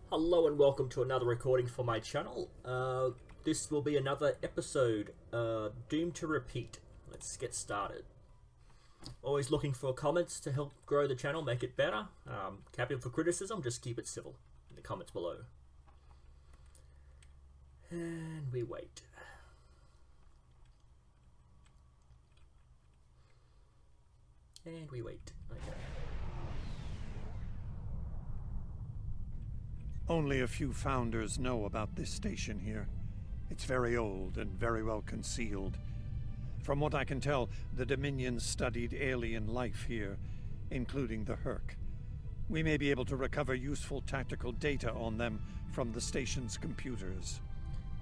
Hello and welcome to another recording for my channel. This will be another episode, doomed to repeat. Let's get started. Always looking for comments to help grow the channel, make it better. Happy for criticism, just keep it civil in the comments below. And we wait. And we wait. Okay. Only a few founders know about this station here. It's very old and very well concealed. From what I can tell, the Dominion studied alien life here, including the Herc. We may be able to recover useful tactical data on them from the station's computers.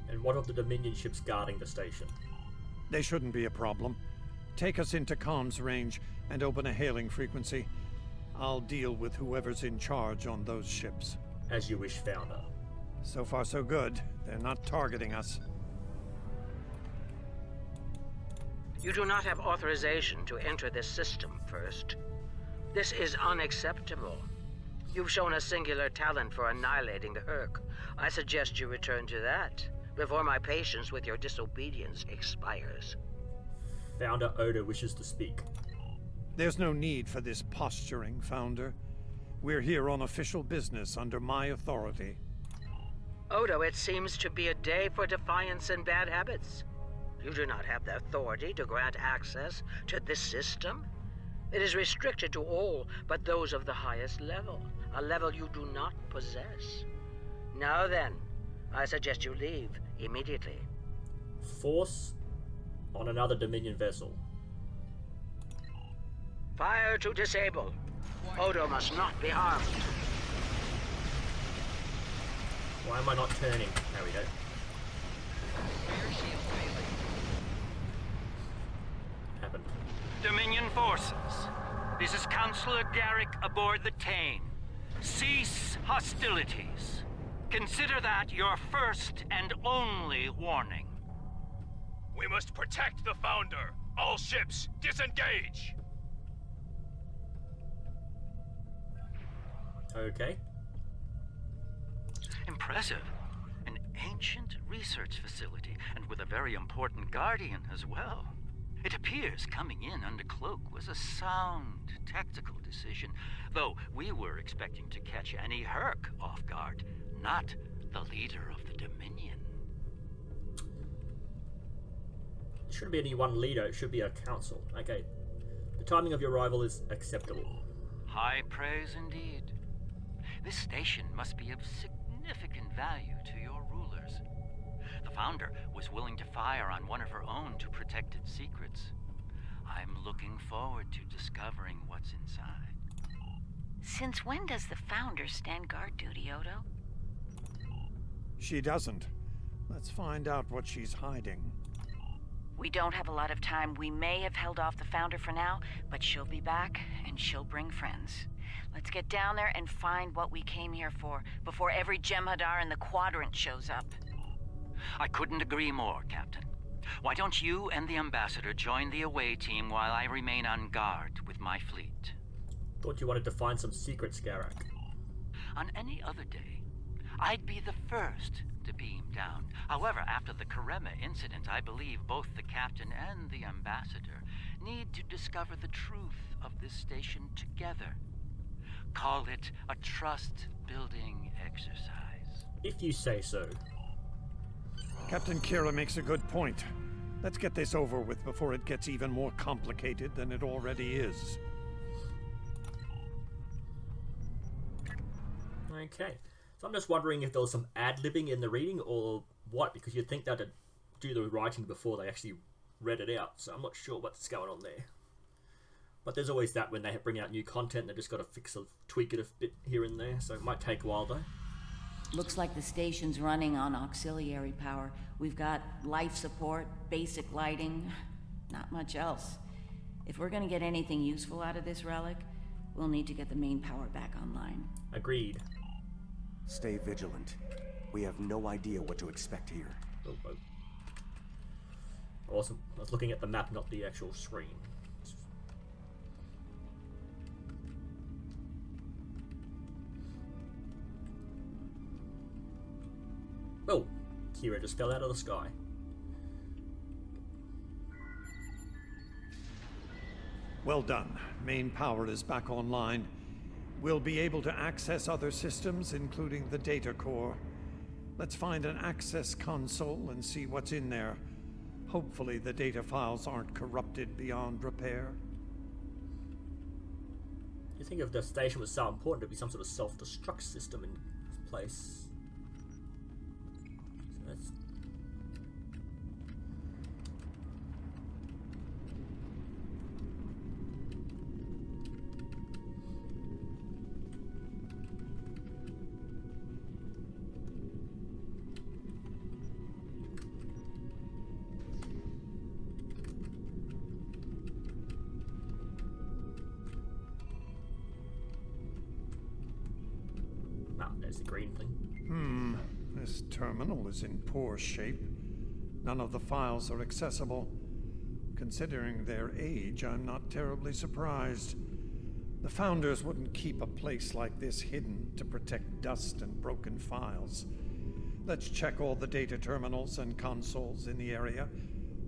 And what of the Dominion ships guarding the station? They shouldn't be a problem. Take us into comms range and open a hailing frequency. I'll deal with whoever's in charge on those ships. As you wish, Founder. So far so good. They're not targeting us. You do not have authorization to enter this system first. This is unacceptable. You've shown a singular talent for annihilating the Herc. I suggest you return to that before my patience with your disobedience expires. Founder Odo wishes to speak. There's no need for this posturing, Founder. We're here on official business under my authority. Odo, it seems to be a day for defiance and bad habits. You do not have the authority to grant access to this system. It is restricted to all but those of the highest level, a level you do not possess. Now then, I suggest you leave immediately. Force on another Dominion vessel. Fire to disable. Odo must not be harmed. Why am I not turning? There we go. Happened. Dominion forces, this is Counselor Garrick aboard the Tane. Cease hostilities. Consider that your first and only warning. We must protect the Founder. All ships, disengage! Okay. Impressive. An ancient research facility, and with a very important guardian as well. It appears coming in under cloak was a sound tactical decision, though we were expecting to catch any Herc off guard, not the leader of the Dominion. It shouldn't be any one leader, it should be a council. Okay. The timing of your arrival is acceptable. High praise indeed. This station must be of significant value to your rulers. The Founder was willing to fire on one of her own to protect its secrets. I'm looking forward to discovering what's inside. Since when does the Founder stand guard duty, Odo? She doesn't. Let's find out what she's hiding. We don't have a lot of time. We may have held off the Founder for now, but she'll be back, and she'll bring friends. Let's get down there and find what we came here for, before every Jem'Hadar in the Quadrant shows up. I couldn't agree more, Captain. Why don't you and the Ambassador join the away team while I remain on guard with my fleet? Thought you wanted to find some secrets, Garak. On any other day, I'd be the first to beam down. However, after the Karema incident, I believe both the Captain and the Ambassador need to discover the truth of this station together. Call it a trust-building exercise. If you say so. Captain Kira makes a good point. Let's get this over with before it gets even more complicated than it already is. Okay. So I'm just wondering if there was some ad-libbing in the reading or what, because you'd think they'd do the writing before they actually read it out, so I'm not sure what's going on there. But there's always that when they bring out new content, they've just got to tweak it a bit here and there, so it might take a while though. Looks like the station's running on auxiliary power. We've got life support, basic lighting, not much else. If we're gonna get anything useful out of this relic, we'll need to get the main power back online. Agreed. Stay vigilant. We have no idea what to expect here. Oh, oh. Awesome. I was looking at the map, not the actual screen. Oh, Kira just fell out of the sky. Well done. Main power is back online. We'll be able to access other systems, including the data core. Let's find an access console and see what's in there. Hopefully the data files aren't corrupted beyond repair. You think if the station was so important, it'd be some sort of self-destruct system in place. So that's... There's the green thing. This terminal is in poor shape. None of the files are accessible. Considering their age, I'm not terribly surprised. The Founders wouldn't keep a place like this hidden to protect dust and broken files. Let's check all the data terminals and consoles in the area.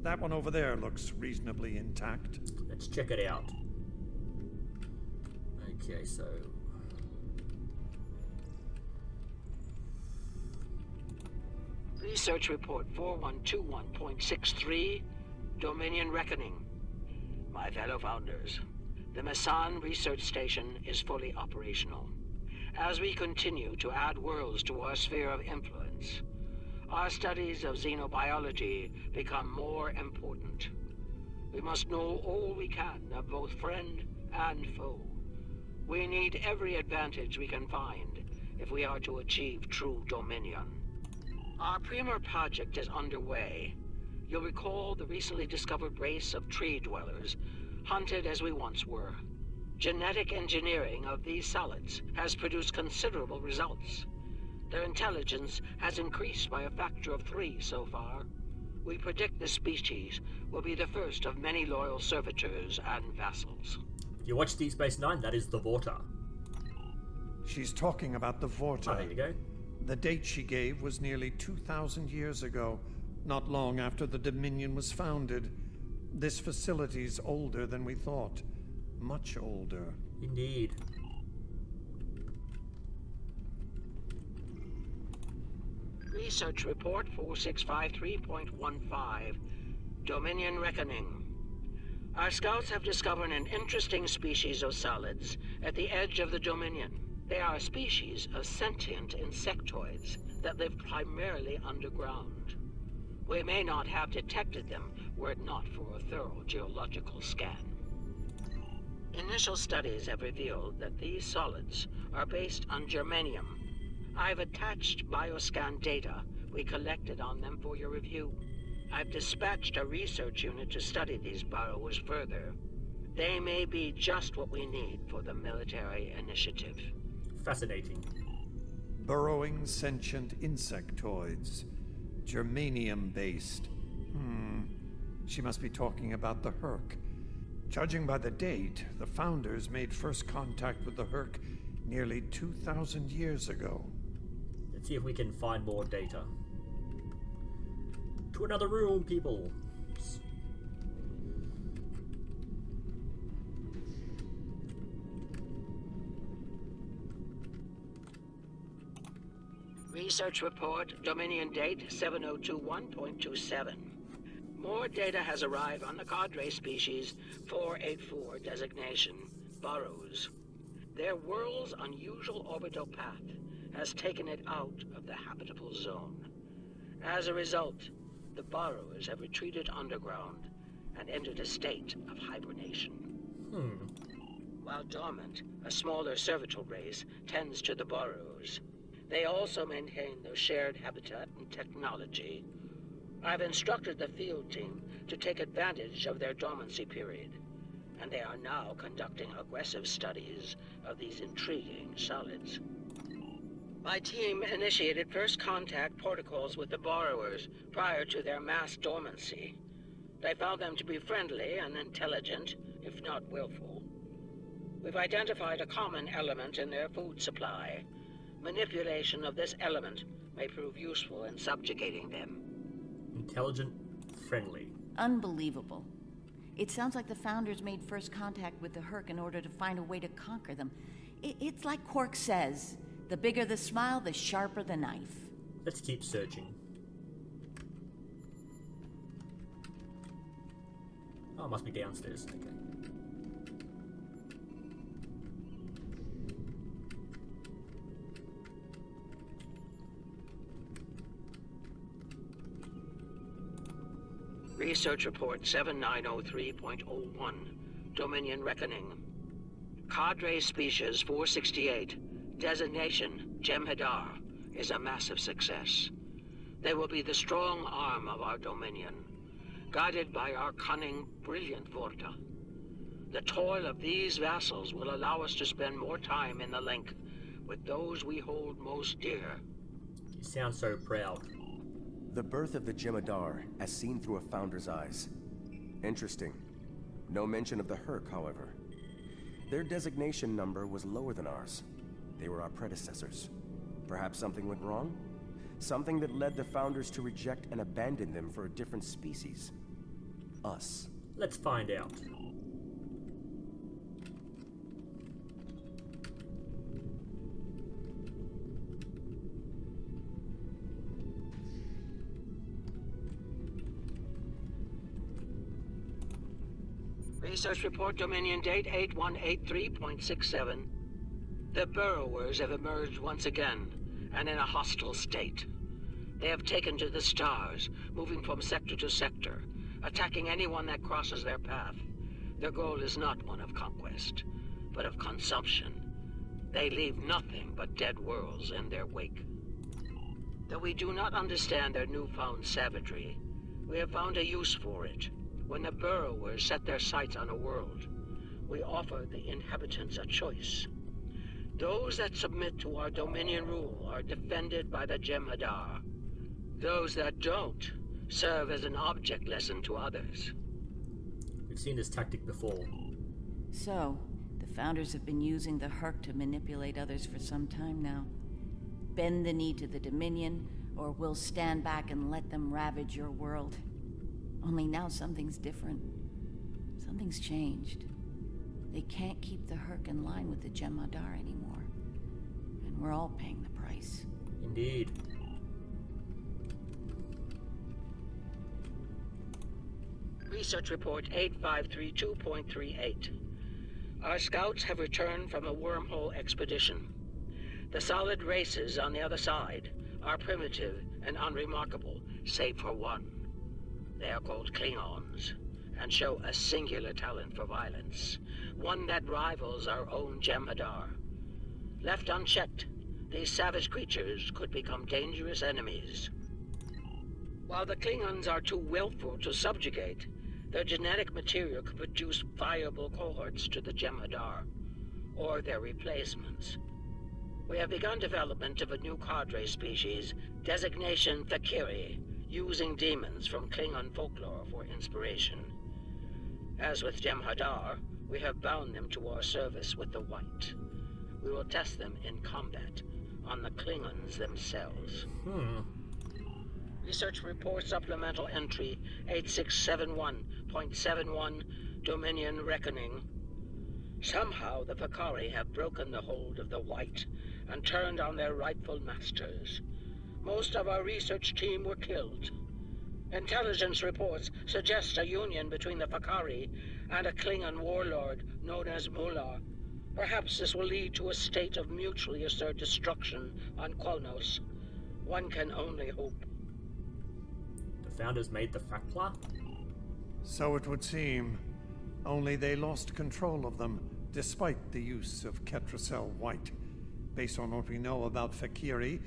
That one over there looks reasonably intact. Let's check it out. Okay, so... Research Report 4121.63, Dominion Reckoning. My fellow Founders, the Mesan Research Station is fully operational. As we continue to add worlds to our sphere of influence, our studies of xenobiology become more important. We must know all we can of both friend and foe. We need every advantage we can find if we are to achieve true dominion. Our premier project is underway. You'll recall the recently discovered race of tree dwellers, hunted as we once were. Genetic engineering of these solids has produced considerable results. Their intelligence has increased by a factor of 3 so far. We predict this species will be the first of many loyal servitors and vassals. If you watch Deep Space Nine, that is the Vorta. She's talking about the Vorta. Oh, there you go. The date she gave was nearly 2,000 years ago, not long after the Dominion was founded. This facility's older than we thought. Much older. Indeed. Research Report 4653.15, Dominion Reckoning. Our scouts have discovered an interesting species of solids at the edge of the Dominion. They are a species of sentient insectoids that live primarily underground. We may not have detected them were it not for a thorough geological scan. Initial studies have revealed that these solids are based on germanium. I've attached bioscan data we collected on them for your review. I've dispatched a research unit to study these burrows further. They may be just what we need for the military initiative. Fascinating. Burrowing sentient insectoids. Germanium-based. She must be talking about the Herc. Judging by the date, the Founders made first contact with the Herc nearly 2,000 years ago. Let's see if we can find more data. To another room, people. Research Report, Dominion Date 7021.27. More data has arrived on the cadre species 484 designation, burrows. Their world's unusual orbital path has taken it out of the habitable zone. As a result, the burrows have retreated underground and entered a state of hibernation. While dormant, a smaller servitor race tends to the burrows. They also maintain their shared habitat and technology. I've instructed the field team to take advantage of their dormancy period, and they are now conducting aggressive studies of these intriguing solids. My team initiated first contact protocols with the borrowers prior to their mass dormancy. They found them to be friendly and intelligent, if not willful. We've identified a common element in their food supply. Manipulation of this element may prove useful in subjugating them. Intelligent, friendly. Unbelievable. It sounds like the Founders made first contact with the Herc in order to find a way to conquer them. It's like Quark says, the bigger the smile, the sharper the knife. Let's keep searching. Oh, it must be downstairs. Okay. Research Report 7903.01, Dominion Reckoning. Cadre Species 468, designation Jem'Hadar, is a massive success. They will be the strong arm of our Dominion, guided by our cunning, brilliant Vorta. The toil of these vassals will allow us to spend more time in the link with those we hold most dear. You sound so proud. The birth of the Jem'Hadar, as seen through a Founder's eyes. Interesting. No mention of the Herc, however. Their designation number was lower than ours. They were our predecessors. Perhaps something went wrong? Something that led the Founders to reject and abandon them for a different species. Us. Let's find out. Research Report Dominion Date 8183.67. The Burrowers have emerged once again, and in a hostile state. They have taken to the stars, moving from sector to sector, attacking anyone that crosses their path. Their goal is not one of conquest, but of consumption. They leave nothing but dead worlds in their wake. Though we do not understand their newfound savagery, we have found a use for it. When the Burrowers set their sights on a world, we offer the inhabitants a choice. Those that submit to our Dominion rule are defended by the Jem'Hadar. Those that don't serve as an object lesson to others. We've seen this tactic before. So, the Founders have been using the Herc to manipulate others for some time now. Bend the knee to the Dominion, or we'll stand back and let them ravage your world. Only now something's different. Something's changed. They can't keep the Herc in line with the Jem'Hadar anymore. And we're all paying the price. Indeed. Research Report 8532.38. Our scouts have returned from a wormhole expedition. The solid races on the other side are primitive and unremarkable, save for one. They are called Klingons, and show a singular talent for violence, one that rivals our own Jem'Hadar. Left unchecked, these savage creatures could become dangerous enemies. While the Klingons are too willful to subjugate, their genetic material could produce viable cohorts to the Jem'Hadar, or their replacements. We have begun development of a new cadre species, designation Fakiri, using demons from Klingon folklore for inspiration. As with Jem'Hadar, we have bound them to our service with the White. We will test them in combat on the Klingons themselves. Research Report Supplemental Entry 8671.71, Dominion Reckoning. Somehow the Fakari have broken the hold of the White and turned on their rightful masters. Most of our research team were killed. Intelligence reports suggest a union between the Fakari and a Klingon warlord known as Mullah. Perhaps this will lead to a state of mutually assured destruction on Qualnos. One can only hope. The Founders made the Fakla? So it would seem. Only they lost control of them, despite the use of Ketracel White. Based on what we know about Fakiri,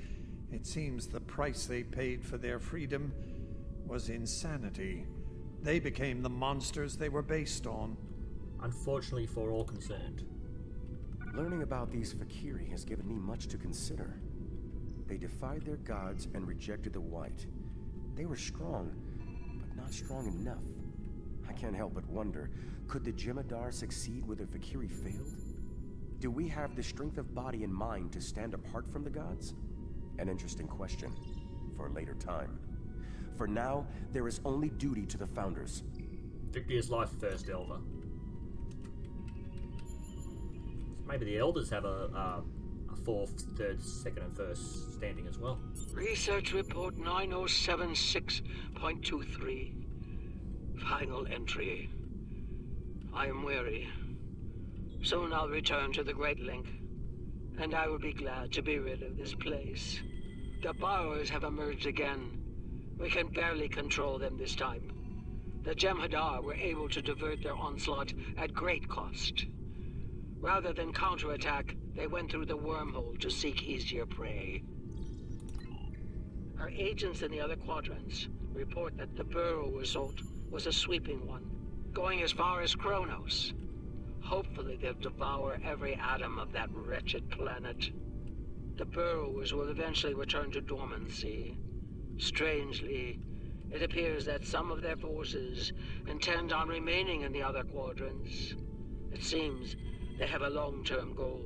it seems the price they paid for their freedom was insanity. They became the monsters they were based on. Unfortunately for all concerned. Learning about these Fakiri has given me much to consider. They defied their gods and rejected the White. They were strong, but not strong enough. I can't help but wonder, could the Jem'Hadar succeed where the Fakiri failed? Do we have the strength of body and mind to stand apart from the gods? An interesting question for a later time. For now, there is only duty to the Founders. Victory is life first, Elder. Maybe the Elders have a fourth, third, second, and first standing as well. Research Report 9076.23. Final entry. I am weary. Soon I'll return to the Great Link, and I will be glad to be rid of this place. The borrowers have emerged again. We can barely control them this time. The Jem'Hadar were able to divert their onslaught at great cost. Rather than counterattack, they went through the wormhole to seek easier prey. Our agents in the other quadrants report that the burrow assault was a sweeping one, going as far as Kronos. Hopefully they'll devour every atom of that wretched planet. The burrowers will eventually return to dormancy. Strangely, it appears that some of their forces intend on remaining in the other quadrants. It seems they have a long-term goal.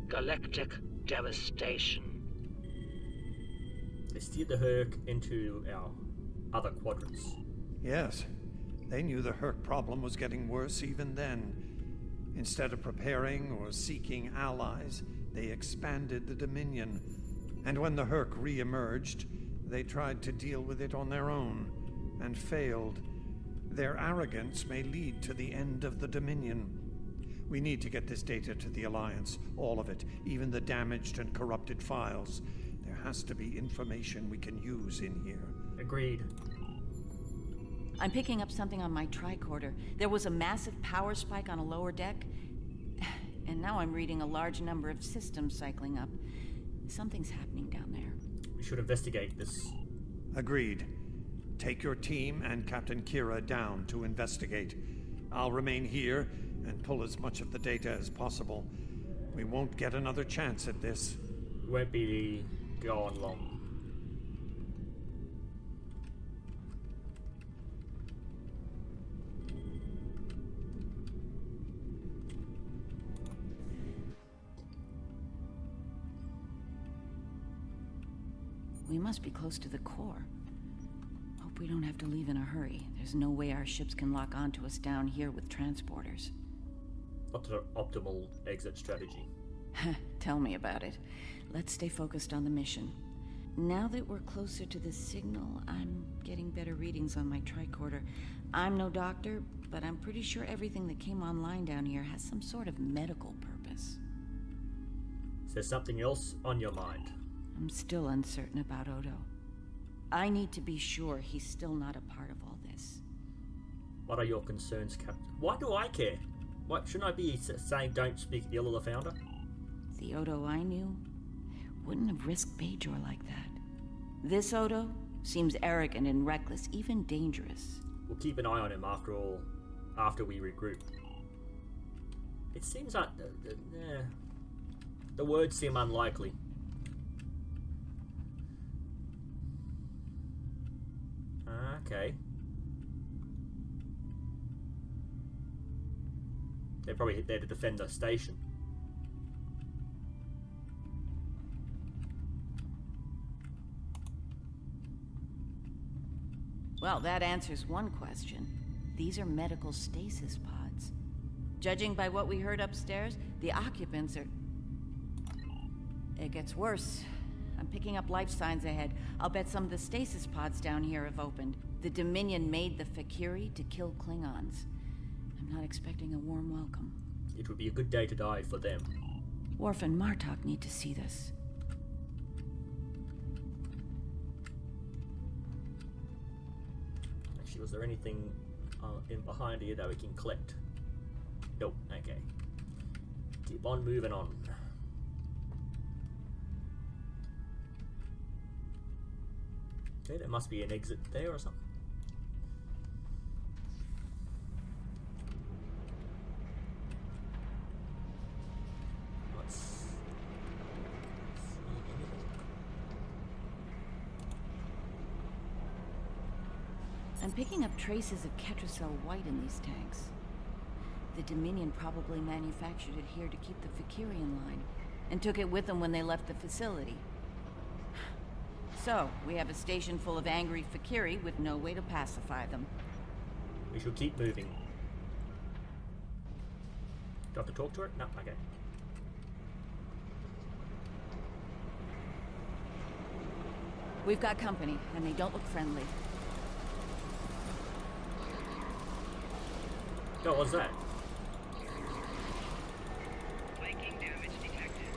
Galactic devastation. They steered the Herc into our other quadrants. Yes, they knew the Herc problem was getting worse even then. Instead of preparing or seeking allies, they expanded the Dominion. And when the Herc re-emerged, they tried to deal with it on their own, and failed. Their arrogance may lead to the end of the Dominion. We need to get this data to the Alliance, all of it, even the damaged and corrupted files. There has to be information we can use in here. Agreed. I'm picking up something on my tricorder. There was a massive power spike on a lower deck, and now I'm reading a large number of systems cycling up. Something's happening down there. We should investigate this. Agreed. Take your team and Captain Kira down to investigate. I'll remain here and pull as much of the data as possible. We won't get another chance at this. We won't be gone long. We must be close to the core. Hope we don't have to leave in a hurry. There's no way our ships can lock onto us down here with transporters. What's the optimal exit strategy? Tell me about it. Let's stay focused on the mission. Now that we're closer to the signal, I'm getting better readings on my tricorder. I'm no doctor, but I'm pretty sure everything that came online down here has some sort of medical purpose. Is there something else on your mind? I'm still uncertain about Odo. I need to be sure he's still not a part of all this. What are your concerns, Captain? Why do I care? What, shouldn't I be saying don't speak ill of the Founder? The Odo I knew wouldn't have risked Bajor like that. This Odo seems arrogant and reckless, even dangerous. We'll keep an eye on him after we regroup. It seems like the words seem unlikely. Okay. They're probably there to defend the station. Well, that answers one question. These are medical stasis pods. Judging by what we heard upstairs, the occupants are... It gets worse. I'm picking up life signs ahead. I'll bet some of the stasis pods down here have opened. The Dominion made the Fakiri to kill Klingons. I'm not expecting a warm welcome. It would be a good day to die for them. Worf and Martok need to see this. Actually, was there anything in behind here that we can collect? Nope. Okay. Keep on moving on. Okay, there must be an exit there or something. Let's see anything. I'm picking up traces of Ketracel white in these tanks. The Dominion probably manufactured it here to keep the Fakiri in line, and took it with them when they left the facility. So, we have a station full of angry Fakiri with no way to pacify them. We should keep moving. Do I have to talk to it? No, okay. We've got company, and they don't look friendly. Oh, what was that? Flanking damage detected.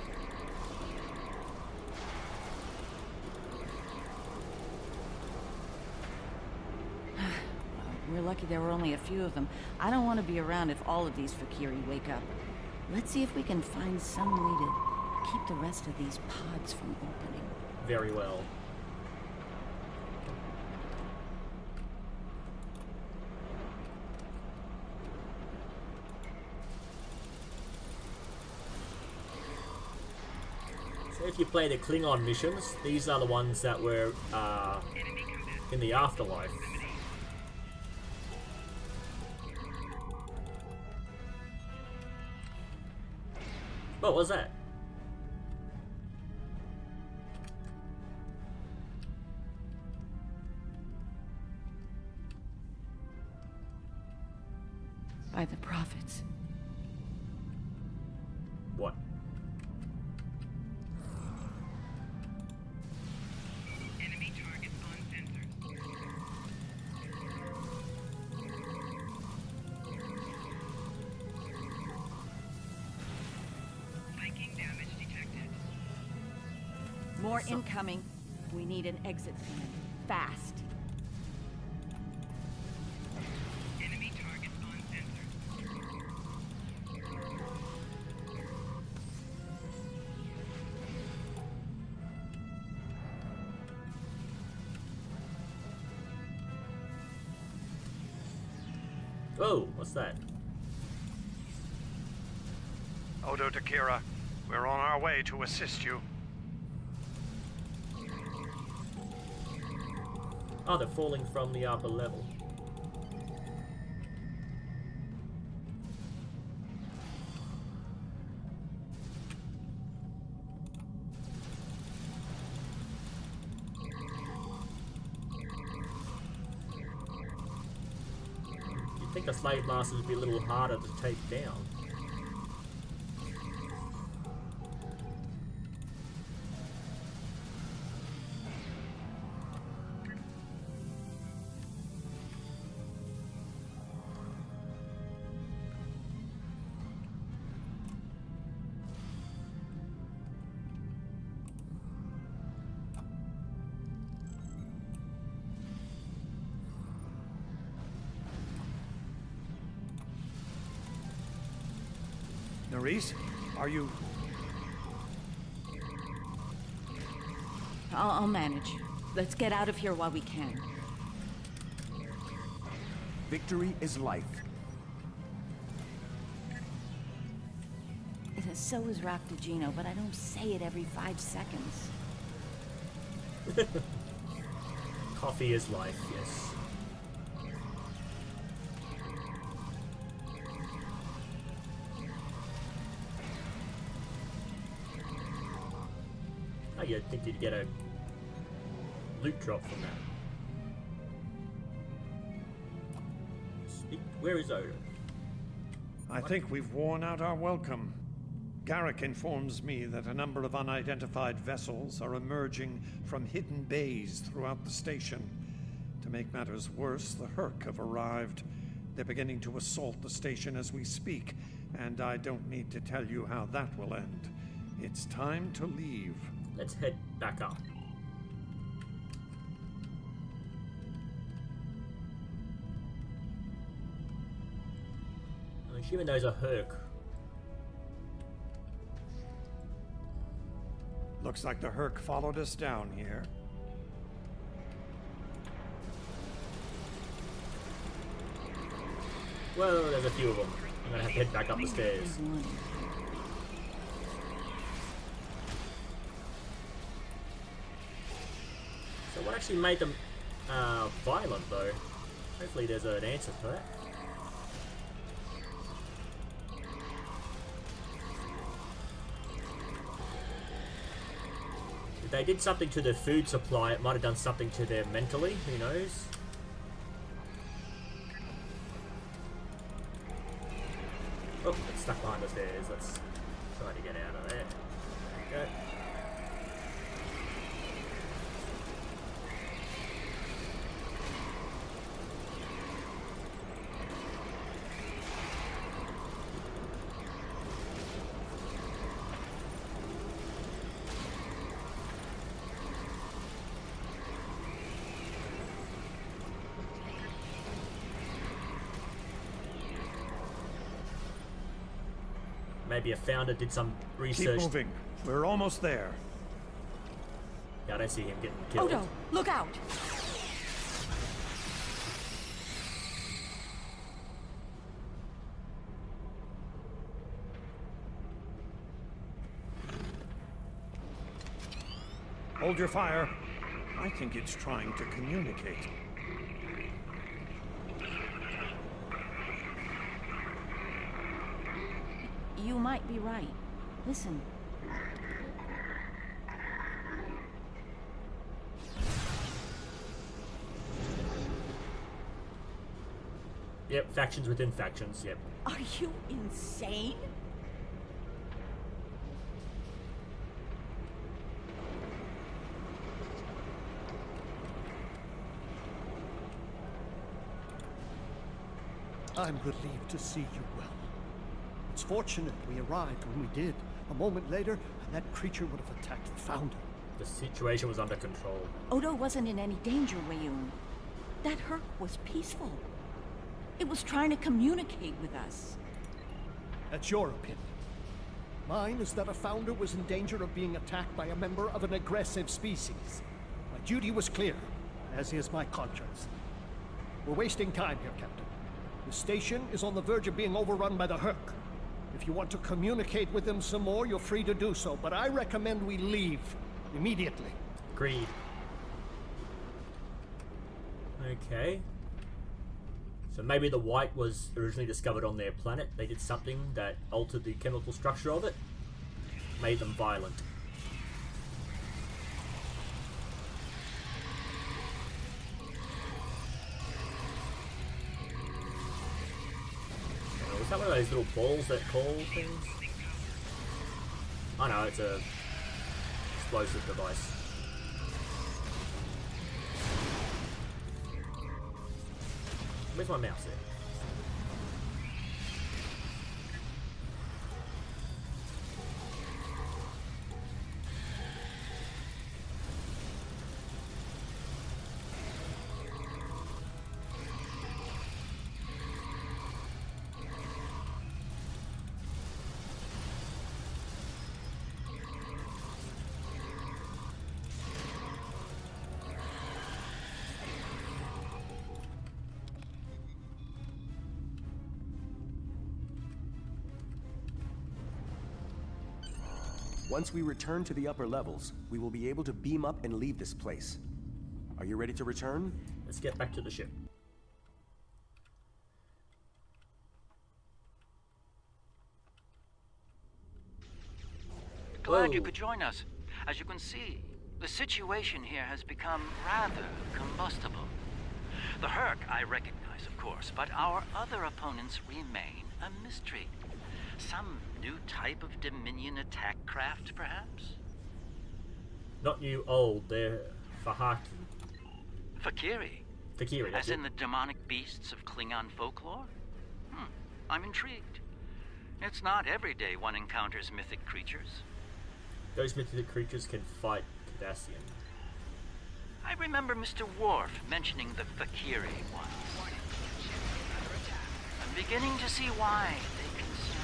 We're lucky there were only a few of them. I don't want to be around if all of these Fakiri wake up. Let's see if we can find some way to keep the rest of these pods from opening. Very well. So if you play the Klingon missions, these are the ones that were in the afterlife. What was that? By the prophets. What? Enemy targets on sensors. Flanking damage detected. More incoming. We need an exit plan. Fast. Enemy targets on sensors. Oh, what's that? Odo to Kira, we're on our way to assist you. Oh, they're falling from the upper level. You'd think the slave masters would be a little harder to take down. Nerys, are you... I'll manage. Let's get out of here while we can. Victory is life. So is Roctagino, but I don't say it every 5 seconds. Coffee is life, yes. Oh, you'd think you'd get a loot drop from that. Where is Odo? I think we've worn out our welcome. Garrick informs me that a number of unidentified vessels are emerging from hidden bays throughout the station. To make matters worse, the Herc have arrived. They're beginning to assault the station as we speak, and I don't need to tell you how that will end. It's time to leave. Let's head back up. I'm assuming those are Herc. Looks like the Herc followed us down here. Well, there's a few of them. I'm gonna have to head back up the stairs. So what actually made them violent, though? Hopefully there's an answer to that. If they did something to their food supply, it might have done something to them mentally. Who knows? Oh, it's stuck behind the stairs. Let's try to get out of there. There we go. Maybe a founder did some research. Keep moving. We're almost there. Yeah, I don't see him getting killed. Odo, look out! Hold your fire. I think it's trying to communicate. You might be right. Listen. Yep, factions within factions, yep. Are you insane? I'm relieved to see you well. It's fortunate we arrived when we did. A moment later, and that creature would have attacked the Founder. The situation was under control. Odo wasn't in any danger, Wayun. That Herc was peaceful. It was trying to communicate with us. That's your opinion. Mine is that a Founder was in danger of being attacked by a member of an aggressive species. My duty was clear, as is my conscience. We're wasting time here, Captain. The station is on the verge of being overrun by the Herc. If you want to communicate with them some more, you're free to do so, but I recommend we leave immediately. Agreed. Okay. So maybe the white was originally discovered on their planet. They did something that altered the chemical structure of it, made them violent. Oh, is that one of those little balls that call things? Oh no, it's a explosive device. Where's my mouse there? Once we return to the upper levels, we will be able to beam up and leave this place. Are you ready to return? Let's get back to the ship. Glad you Whoa. could join us. As you can see, the situation here has become rather combustible. The Herc I recognize, of course, but our other opponents remain a mystery. Some new type of Dominion attack craft, perhaps? Not new, old. They're Fakiri. Fakiri, that's as it. in the demonic beasts of Klingon folklore? I'm intrigued. It's not every day one encounters mythic creatures. Those mythic creatures can fight Cardassian. I remember Mr. Worf mentioning the Fakiri once. I'm beginning to see why they concern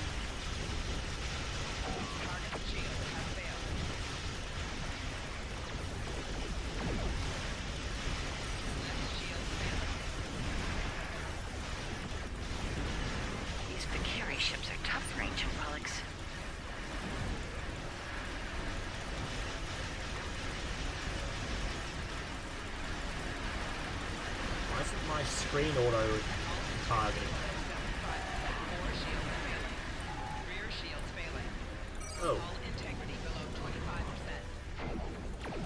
These Fakiri ships are tough for ancient relics. Why isn't my screen auto targeting? Rear shields failing. Oh. All integrity below 25%.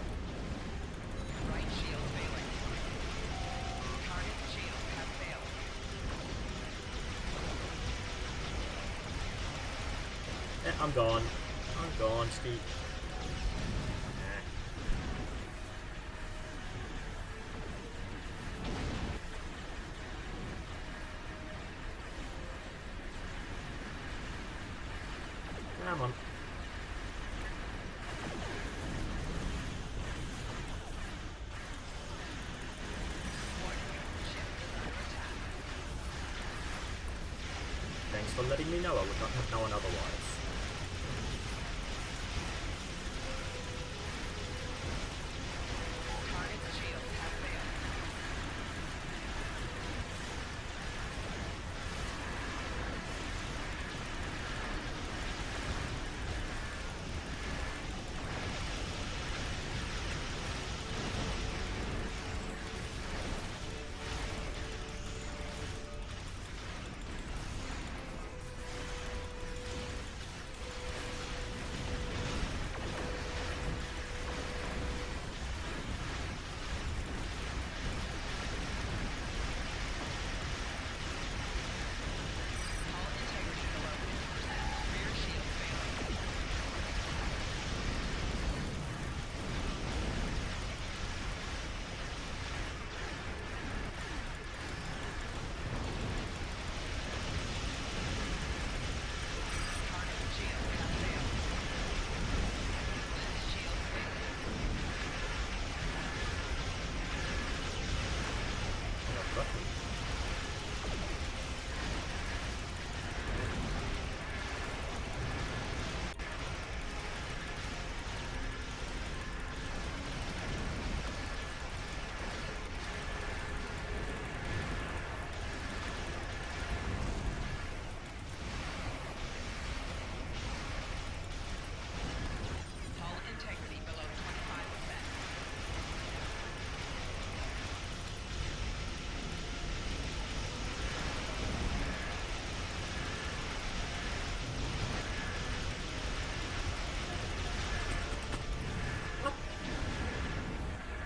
I'm gone. I'm gone, Steve. Come on. Thanks for letting me know. I would not have known otherwise.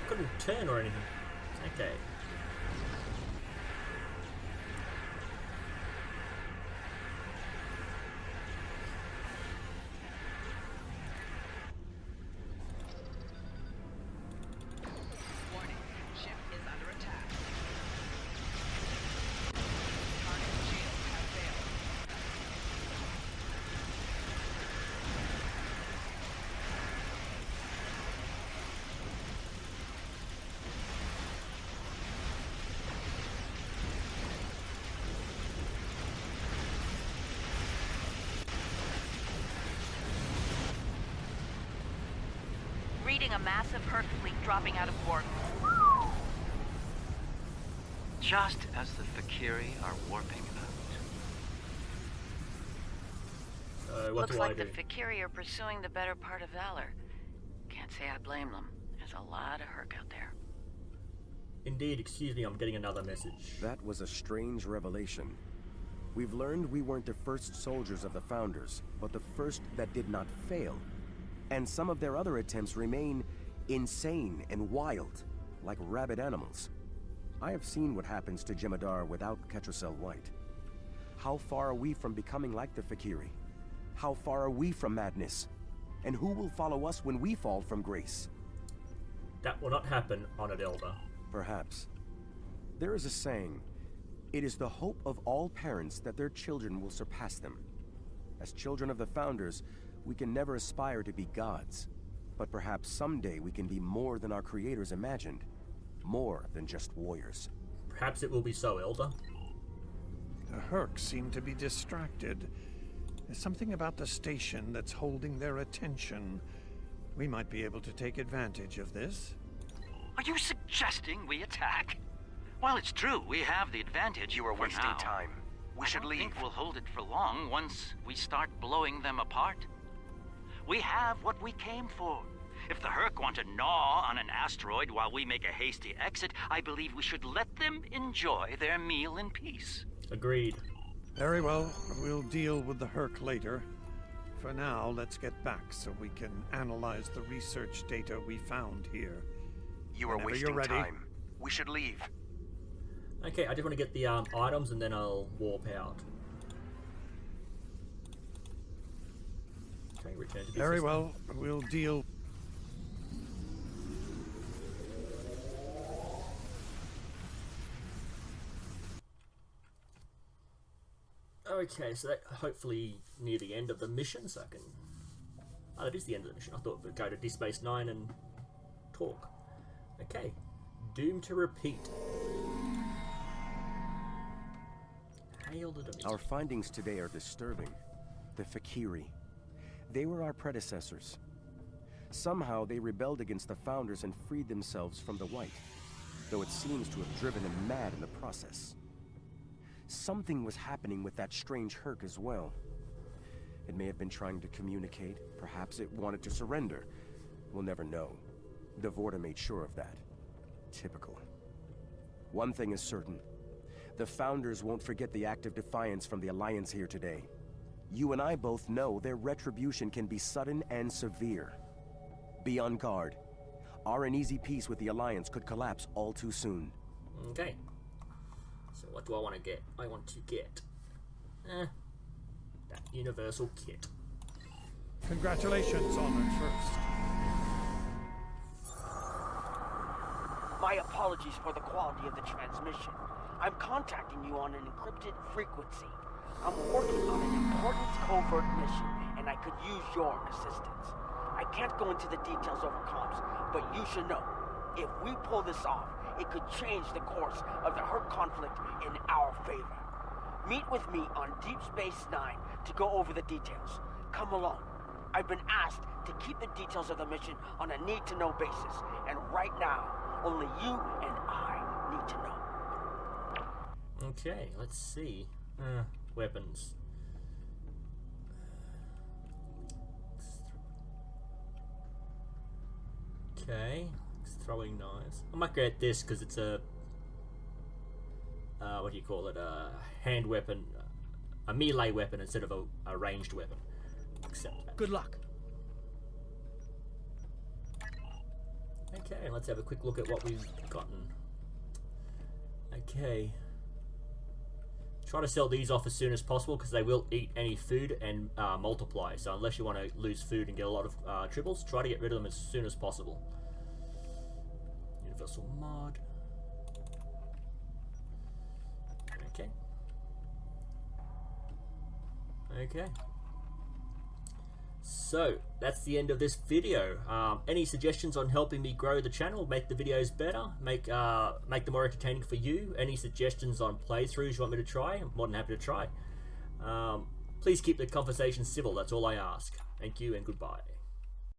Couldn't turn or anything. Okay. Reading a massive Herc fleet dropping out of port. Just as the Fakiri are warping out. What Looks do I like do? the Fakiri are pursuing the better part of Valor. Can't say I blame them. There's a lot of Herc out there. Indeed, excuse me, I'm getting another message. That was a strange revelation. We've learned we weren't the first soldiers of the Founders, but the first that did not fail. And some of their other attempts remain insane and wild, like rabid animals. I have seen what happens to Jem'Hadar without Ketracel White. How far are we from becoming like the Fakiri? How far are we from madness? And who will follow us when we fall from grace? That will not happen, Honored Elder. Perhaps. There is a saying, it is the hope of all parents that their children will surpass them. As children of the Founders, we can never aspire to be gods, but perhaps someday we can be more than our creators imagined. More than just warriors. Perhaps it will be so, Elder. The Hercs seem to be distracted. There's something about the station that's holding their attention. We might be able to take advantage of this. Are you suggesting we attack? While it's true, we have the advantage. You are for wasting now. time. We should I don't leave. think we'll hold it for long once we start blowing them apart. We have what we came for. If the Herc want to gnaw on an asteroid while we make a hasty exit, I believe we should let them enjoy their meal in peace. Agreed. Very well, we'll deal with the Herc later. For now, let's get back so we can analyze the research data we found here. You are Whenever you're wasting ready. time. We should leave. Okay, I just want to get the items and then I'll warp out. Okay, return to business. Very well. We'll deal. Okay, so that hopefully near the end of the mission, so I can... Oh, that is the end of the mission. I thought we'd go to Deep Space Nine and talk. Okay. Doomed to repeat. Hail the Dominion. Our findings today are disturbing. The Fakiri. They were our predecessors. Somehow they rebelled against the Founders and freed themselves from the White, though it seems to have driven them mad in the process. Something was happening with that strange Herc as well. It may have been trying to communicate. Perhaps it wanted to surrender. We'll never know. Devorta made sure of that. Typical. One thing is certain. The Founders won't forget the act of defiance from the Alliance here today. You and I both know their retribution can be sudden and severe. Be on guard. Our uneasy peace with the Alliance could collapse all too soon. Okay. So what do I want to get? I want to get... that universal kit. Congratulations, Honored First. My apologies for the quality of the transmission. I'm contacting you on an encrypted frequency. I'm working on an important covert mission, and I could use your assistance. I can't go into the details over comms, but you should know, if we pull this off, it could change the course of the Herc conflict in our favor. Meet with me on Deep Space Nine to go over the details. Come along. I've been asked to keep the details of the mission on a need-to-know basis, and right now, only you and I need to know. Okay, let's see. Weapons. Okay, throwing knives. I might get this because it's a what do you call it? A hand weapon, a melee weapon instead of a ranged weapon. Accept that. Good luck. Okay, let's have a quick look at what we've gotten. Okay. Try to sell these off as soon as possible because they will eat any food and multiply. So unless you want to lose food and get a lot of triples, try to get rid of them as soon as possible. Universal mod. Okay. Okay. So that's the end of this video. Any suggestions on helping me grow the channel, make the videos better, make them more entertaining for you? Any suggestions on playthroughs you want me to try? I'm more than happy to try. Please keep the conversation civil. That's all I ask. Thank you and goodbye.